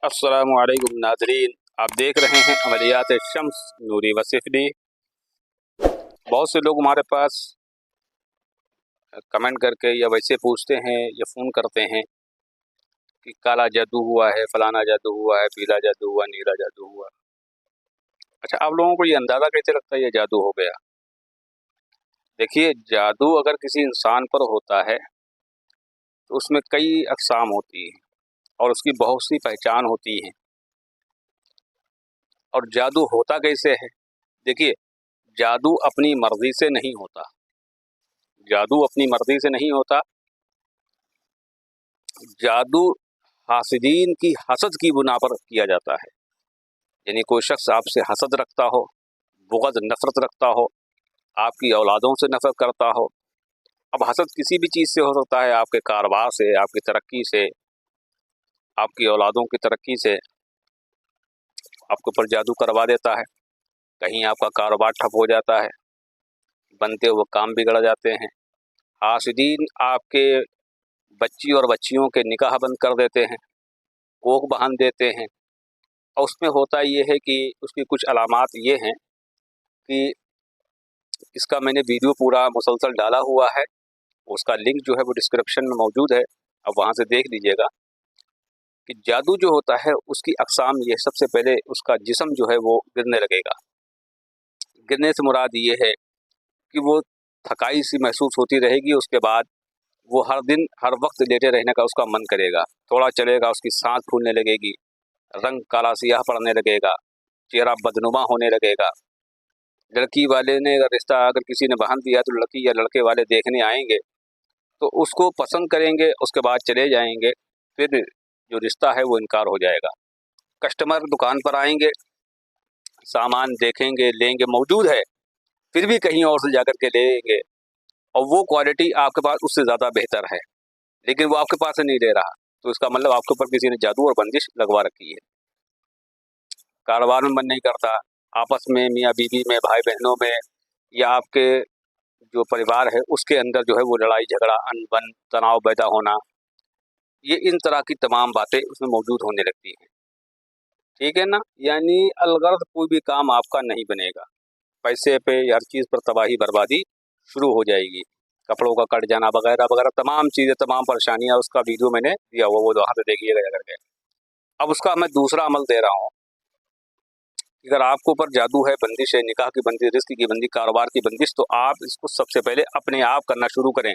अस्सलामुअलैकुम नाज़रीन, आप देख रहे हैं अमलियात शम्स नूरी वसिफ़ली। बहुत से लोग हमारे पास कमेंट करके या वैसे पूछते हैं या फ़ोन करते हैं कि काला जादू हुआ है, फ़लाना जादू हुआ है, पीला जादू हुआ, नीला जादू हुआ। अच्छा, आप लोगों को ये अंदाज़ा कैसे लगता है ये जादू हो गया? देखिए, जादू अगर किसी इंसान पर होता है तो उसमें कई अक़साम होती हैं और उसकी बहुत सी पहचान होती हैं। और जादू होता कैसे है? देखिए, जादू अपनी मर्ज़ी से नहीं होता। जादू अपनी मर्ज़ी से नहीं होता। जादू हासिदीन की हसद की बुना पर किया जाता है। यानी कोई शख्स आपसे हसद रखता हो, बुग़्ज़ नफ़रत रखता हो, आपकी औलादों से नफ़रत करता हो। अब हसद किसी भी चीज़ से हो सकता है, आपके कारोबार से, आपकी तरक्की से, आपकी औलादों की तरक्की से आपके ऊपर जादू करवा देता है। कहीं आपका कारोबार ठप हो जाता है, बनते हुए काम बिगड़ जाते हैं। हासिदीन आपके बच्ची और बच्चियों के निकाह बंद कर देते हैं, कोख बाँध देते हैं। और उसमें होता ये है कि उसकी कुछ अलामात ये हैं कि इसका मैंने वीडियो पूरा मुसलसल डाला हुआ है, उसका लिंक जो है वो डिस्क्रिप्शन में मौजूद है, आप वहाँ से देख लीजिएगा कि जादू जो होता है उसकी अक़साम ये, सबसे पहले उसका जिस्म जो है वो गिरने लगेगा। गिरने से मुराद ये है कि वो थकाई सी महसूस होती रहेगी, उसके बाद वो हर दिन हर वक्त लेटे रहने का उसका मन करेगा। थोड़ा चलेगा उसकी साँस फूलने लगेगी, रंग काला सियाह पड़ने लगेगा, चेहरा बदनुमा होने लगेगा। लड़की वाले ने अगर रिश्ता अगर किसी ने बाँध दिया तो लड़की या लड़के वाले देखने आएंगे तो उसको पसंद करेंगे, उसके बाद चले जाएंगे, फिर जो रिश्ता है वो इनकार हो जाएगा। कस्टमर दुकान पर आएंगे, सामान देखेंगे, लेंगे, मौजूद है, फिर भी कहीं और से जाकर के लेंगे और वो क्वालिटी आपके पास उससे ज़्यादा बेहतर है, लेकिन वो आपके पास से नहीं ले रहा, तो इसका मतलब आपके ऊपर किसी ने जादू और बंदिश लगवा रखी है। कारोबार में मन नहीं करता, आपस में मियाँ बीवी में, भाई बहनों में, या आपके जो परिवार है उसके अंदर जो है वो लड़ाई झगड़ा, अनबन, तनाव पैदा होना, ये इन तरह की तमाम बातें उसमें मौजूद होने लगती हैं। ठीक है ना? यानी अलगर्ज़ कोई भी काम आपका नहीं बनेगा। पैसे पे या हर चीज़ पर तबाही बर्बादी शुरू हो जाएगी। कपड़ों का कट जाना वगैरह वगैरह तमाम चीज़ें, तमाम परेशानियाँ, उसका वीडियो मैंने दिया हुआ, वो वहाँ पे देखिएगा जा करके। अब उसका मैं दूसरा अमल दे रहा हूँ। अगर आपके ऊपर जादू है, बंदिश है, निकाह की बंदिश, रिज़्क़ की बंदिश, कारोबार की बंदिश, तो आप इसको सबसे पहले अपने आप करना शुरू करें।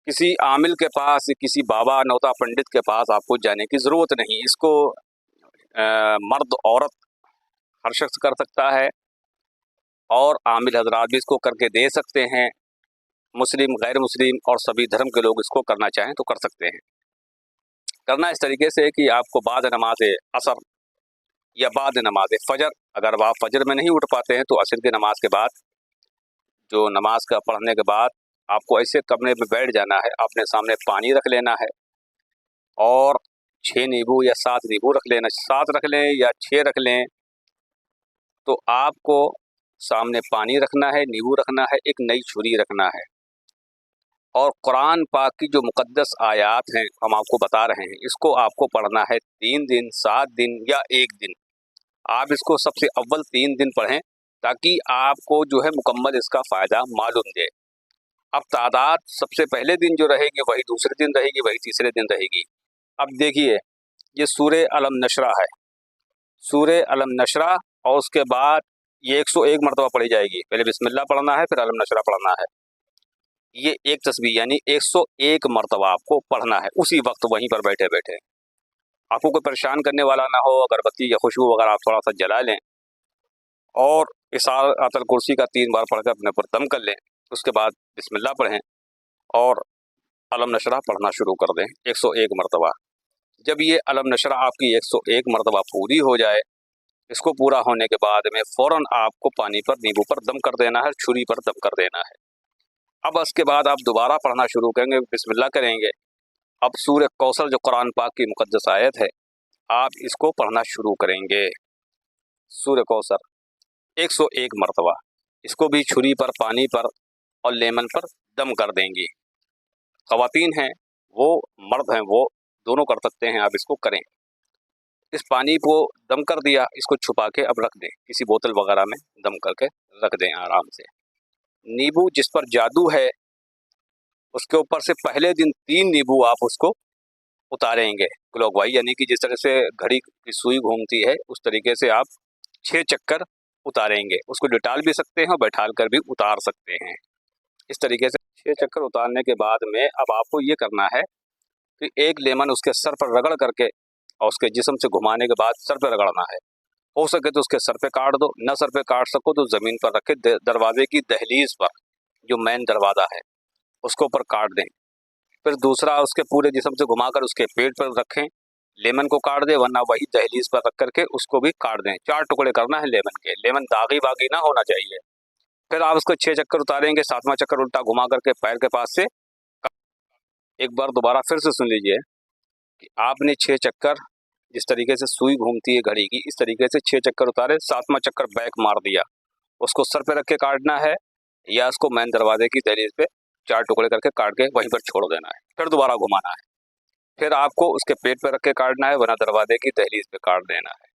किसी आमिल के पास, किसी बाबा नौता पंडित के पास आपको जाने की ज़रूरत नहीं। इसको मर्द औरत हर शख्स कर सकता है और आमिल हज़रात भी इसको करके दे सकते हैं। मुस्लिम, गैर मुस्लिम और सभी धर्म के लोग इसको करना चाहें तो कर सकते हैं। करना इस तरीके से कि आपको बाद नमाज़ असर या बाद नमाज फ़जर, अगर आप फ़जर में नहीं उठ पाते हैं तो असर की नमाज के बाद, जो नमाज का पढ़ने के बाद आपको ऐसे कमरे में बैठ जाना है, अपने सामने पानी रख लेना है और 6 नींबू या 7 नींबू रख लेना, 7 रख लें या 6 रख लें। तो आपको सामने पानी रखना है, नींबू रखना है, एक नई छुरी रखना है और कुरान पाक की जो मुक़द्दस आयात हैं हम आपको बता रहे हैं, इसको आपको पढ़ना है 3 दिन, 7 दिन या 1 दिन। आप इसको सबसे अव्वल 3 दिन पढ़ें ताकि आपको जो है मुकम्मल इसका फ़ायदा मालूम दे। अब तादाद सबसे पहले दिन जो रहेगी वही दूसरे दिन रहेगी, वही तीसरे दिन रहेगी। अब देखिए, ये सूरे अलम नशरा है, सूरे अलम नशरा, और उसके बाद ये 101 मरतबा पढ़ी जाएगी। पहले बिस्मिल्लाह पढ़ना है, फिर अलम नशरा पढ़ना है। ये एक तस्बीह यानी 101 मरतबा आपको पढ़ना है उसी वक्त वहीं पर बैठे बैठे। आपको कोई परेशान करने वाला ना हो, अगरबत्ती या खुशबू वगैरह आप थोड़ा सा जला लें और इस आयतुल कुर्सी का 3 बार पढ़कर अपने ऊपर दम कर लें। उसके बाद बिस्मिल्लाह पढ़ें और अलम नशरा पढ़ना शुरू कर दें 101 मरतबा। जब ये अलम नशरा आपकी 101 मरतबा पूरी हो जाए, इसको पूरा होने के बाद में फ़ौरन आपको पानी पर, नींबू पर दम कर देना है, छुरी पर दम कर देना है। अब इसके बाद आप दोबारा पढ़ना शुरू करेंगे, बिस्मिल्लाह करेंगे। अब सूरह कौसर जो कुरान पाक की मुक़द्दस आयत है, आप इसको पढ़ना शुरू करेंगे। सूरह कौसर 101 मरतबा, इसको भी छुरी पर, पानी पर और लेमन पर दम कर देंगी। ख़वातीन हैं वो, मर्द हैं वो, दोनों कर सकते हैं, आप इसको करें। इस पानी को दम कर दिया, इसको छुपा के अब रख दें, किसी बोतल वगैरह में दम करके रख दें आराम से। नींबू जिस पर जादू है उसके ऊपर से पहले दिन 3 नींबू आप उसको उतारेंगे क्लॉकवाइज, यानी कि जिस तरह से घड़ी की सुई घूमती है उस तरीके से आप 6 चक्कर उतारेंगे। उसको लिटाल भी सकते हैं और बैठाल कर भी उतार सकते हैं। इस तरीके से 6 चक्कर उतारने के बाद में अब आपको ये करना है कि एक लेमन उसके सर पर रगड़ करके और उसके जिस्म से घुमाने के बाद सर पर रगड़ना है। हो सके तो उसके सर पे काट दो, न सर पे काट सको तो ज़मीन पर रखे, दरवाजे की दहलीज पर जो मेन दरवाज़ा है उसके ऊपर काट दें। फिर दूसरा उसके पूरे जिस्म से घुमाकर उसके पेट पर रखें, लेमन को काट दें, वरना वही दहलीज पर रख करके उसको भी काट दें। 4 टुकड़े करना है लेमन के, लेमन दागी बागी ना होना चाहिए। फिर आप उसको 6 चक्कर उतारेंगे, 7वां चक्कर उल्टा घुमा करके पैर के पास से। एक बार दोबारा फिर से सुन लीजिए कि आपने 6 चक्कर, जिस तरीके से सुई घूमती है घड़ी की, इस तरीके से 6 चक्कर उतारे, 7वां चक्कर बैक मार दिया, उसको सर पे रख के काटना है या उसको मेन दरवाजे की दहलीज पे 4 टुकड़े करके काट के वहीं पर छोड़ देना है। फिर दोबारा घुमाना है, फिर आपको उसके पेट पे रख के काटना है, वरना दरवाजे की दहलीज पे काट देना है।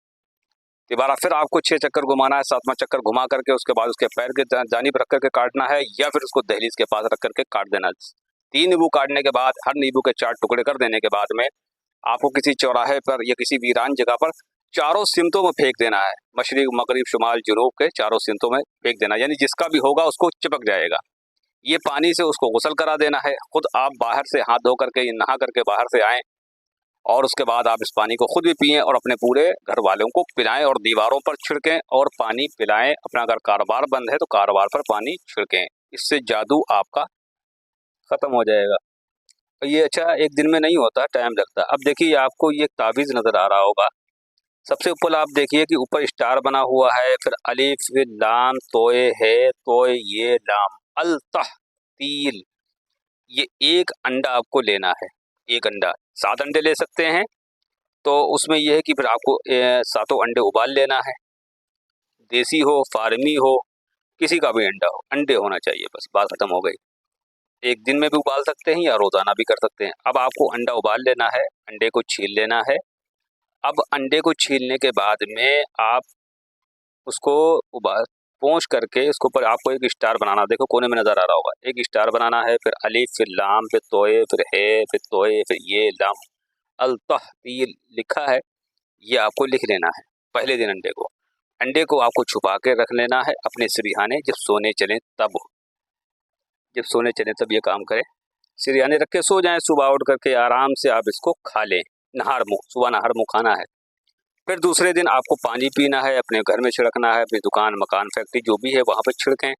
दोबारा फिर आपको 6 चक्कर घुमाना है, 7वां चक्कर घुमा करके उसके बाद उसके पैर के जानिब रख करके काटना है या फिर उसको दहलीज के पास रख करके काट देना है। 3 नींबू काटने के बाद, हर नींबू के 4 टुकड़े कर देने के बाद में आपको किसी चौराहे पर या किसी वीरान जगह पर चारों सिमतों में फेंक देना है। मशरिक, मगरिब, शुमाल, जुनूब के चारों सिमतों में फेंक देना, यानी जिसका भी होगा उसको चिपक जाएगा। ये पानी से उसको गुसल करा देना है। खुद आप बाहर से हाथ धो करके, नहा करके बाहर से आएँ और उसके बाद आप इस पानी को खुद भी पिएं और अपने पूरे घर वालों को पिलाएं और दीवारों पर छिड़कें और पानी पिलाएं। अपना अगर कारोबार बंद है तो कारोबार पर पानी छिड़कें, इससे जादू आपका खत्म हो जाएगा। ये अच्छा एक दिन में नहीं होता, टाइम लगता। अब देखिए आपको ये तावीज़ नज़र आ रहा होगा, सबसे ऊपर आप देखिए कि ऊपर स्टार बना हुआ है, फिर अलिफ, फिर लाम, तोए है, तोए ये लाम, अल तह तील। ये एक अंडा आपको लेना है, एक अंडा। 7 अंडे ले सकते हैं, तो उसमें यह है कि फिर आपको सातों अंडे उबाल लेना है। देसी हो, फार्मी हो, किसी का भी अंडा हो, अंडे होना चाहिए, बस बात खत्म हो गई। एक दिन में भी उबाल सकते हैं या रोज़ाना भी कर सकते हैं। अब आपको अंडा उबाल लेना है, अंडे को छील लेना है। अब अंडे को छीलने के बाद में आप उसको उबाल पोंछ करके उसके ऊपर आपको एक स्टार बनाना, देखो कोने में नज़र आ रहा होगा, एक स्टार बनाना है, फिर अलिफ, फिर लाम, फिर तोए, फिर है, फिर तोए, फिर ये लाम, अल तह तील लिखा है, ये आपको लिख लेना है पहले दिन अंडे को। अंडे को आपको छुपा के रख लेना है अपने सिरहाने, जब सोने चलें तब, जब सोने चलें तब ये काम करें। सिरहाने रख के सो जाएं, सुबह उठ करके आराम से आप इसको खा लें, नहार मुँह, सुबह नहार मुँह खाना है। फिर दूसरे दिन आपको पानी पीना है, अपने घर में छिड़कना है, अपनी दुकान, मकान, फैक्ट्री जो भी है वहाँ पर छिड़कें।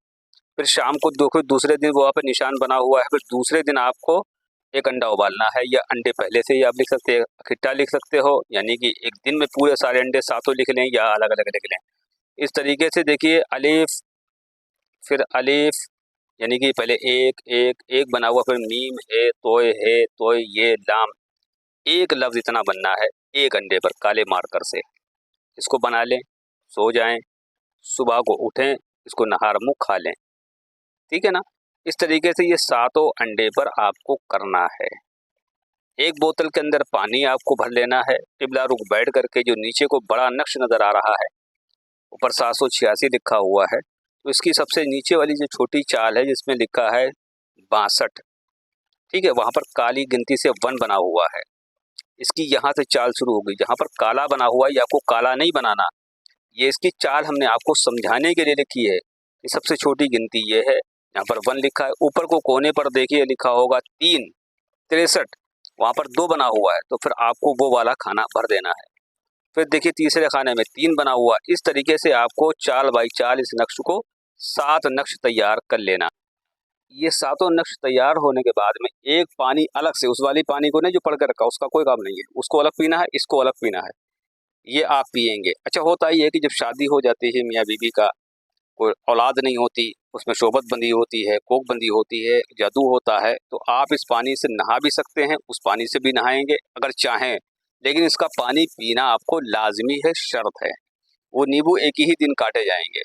फिर शाम को देखो दूसरे दिन वहाँ पर निशान बना हुआ है, फिर दूसरे दिन आपको एक अंडा उबालना है, या अंडे पहले से ही आप लिख सकते हैं, इकट्ठा लिख सकते हो, यानी कि एक दिन में पूरे सारे अंडे सातों लिख लें या अलग अलग लिख लें। इस तरीके से देखिए अलिफ, फिर अलिफ, यानी कि पहले एक एक एक बना हुआ, फिर मीम है तोय ये लाम, एक लफ्ज़ इतना बनना है एक अंडे पर काले मार्कर से। इसको बना लें, सो जाएं, सुबह को उठें, इसको नहार मुँह खा लें, ठीक है ना। इस तरीके से ये सातों अंडे पर आपको करना है। एक बोतल के अंदर पानी आपको भर लेना है, क़िबला रुख बैठ करके, जो नीचे को बड़ा नक्श नज़र आ रहा है, ऊपर 786 लिखा हुआ है, तो इसकी सबसे नीचे वाली जो छोटी चाल है जिसमें लिखा है 62, ठीक है, वहाँ पर काली गिनती से 1 बना हुआ है। इसकी यहाँ से चाल शुरू होगी, जहाँ पर काला बना हुआ है ये आपको काला नहीं बनाना, ये इसकी चाल हमने आपको समझाने के लिए लिखी है। ये सबसे छोटी गिनती ये है, यहाँ पर 1 लिखा है, ऊपर को कोने पर देखिए लिखा होगा 3, 63, वहाँ पर 2 बना हुआ है, तो फिर आपको वो वाला खाना भर देना है। फिर देखिए तीसरे खाने में 3 बना हुआ, इस तरीके से आपको चाल बाई चाल इस नक्श को 7 नक्श तैयार कर लेना। ये सातों नक्श तैयार होने के बाद में एक पानी अलग से, उस वाली पानी को नहीं जो पढ़ के रखा उसका कोई काम नहीं है, उसको अलग पीना है, इसको अलग पीना है, ये आप पिएंगे। अच्छा होता ही है कि जब शादी हो जाती है मियाँ बीवी का, कोई औलाद नहीं होती, उसमें शोबत बंदी होती है, कोक बंदी होती है, जादू होता है, तो आप इस पानी से नहा भी सकते हैं, उस पानी से भी नहाएंगे अगर चाहें, लेकिन इसका पानी पीना आपको लाजमी है, शर्त है। वो नींबू एक ही दिन काटे जाएंगे,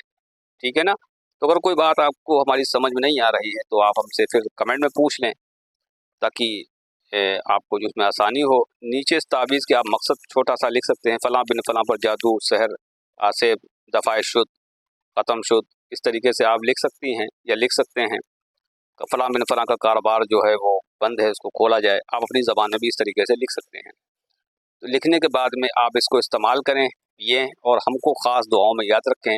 ठीक है ना। तो अगर कोई बात आपको हमारी समझ में नहीं आ रही है तो आप हमसे फिर कमेंट में पूछ लें, ताकि आपको जिसमें आसानी हो। नीचे इस तावीज़ के आप मकसद छोटा सा लिख सकते हैं, फ़लाँ बिन फ़लाँ पर जादू, सहर, आसेब, दफ़ाए शुद, ख़त्म शुद, इस तरीके से आप लिख सकती हैं या लिख सकते हैं फ़लाँ बिन फ़लाँ का कारोबार जो है वो बंद है, इसको खोला जाए। आप अपनी ज़बान में भी इस तरीके से लिख सकते हैं। तो लिखने के बाद में आप इसको इस्तेमाल करें, पिएँ और हमको ख़ास दुआओं में याद रखें।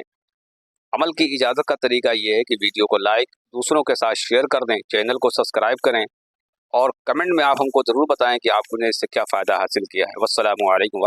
अमल की इजाज़त का तरीका ये है कि वीडियो को लाइक, दूसरों के साथ शेयर कर दें, चैनल को सब्सक्राइब करें और कमेंट में आप हमको ज़रूर बताएं कि आपने इससे क्या फ़ायदा हासिल किया है। वस्सलामु अलैकुम।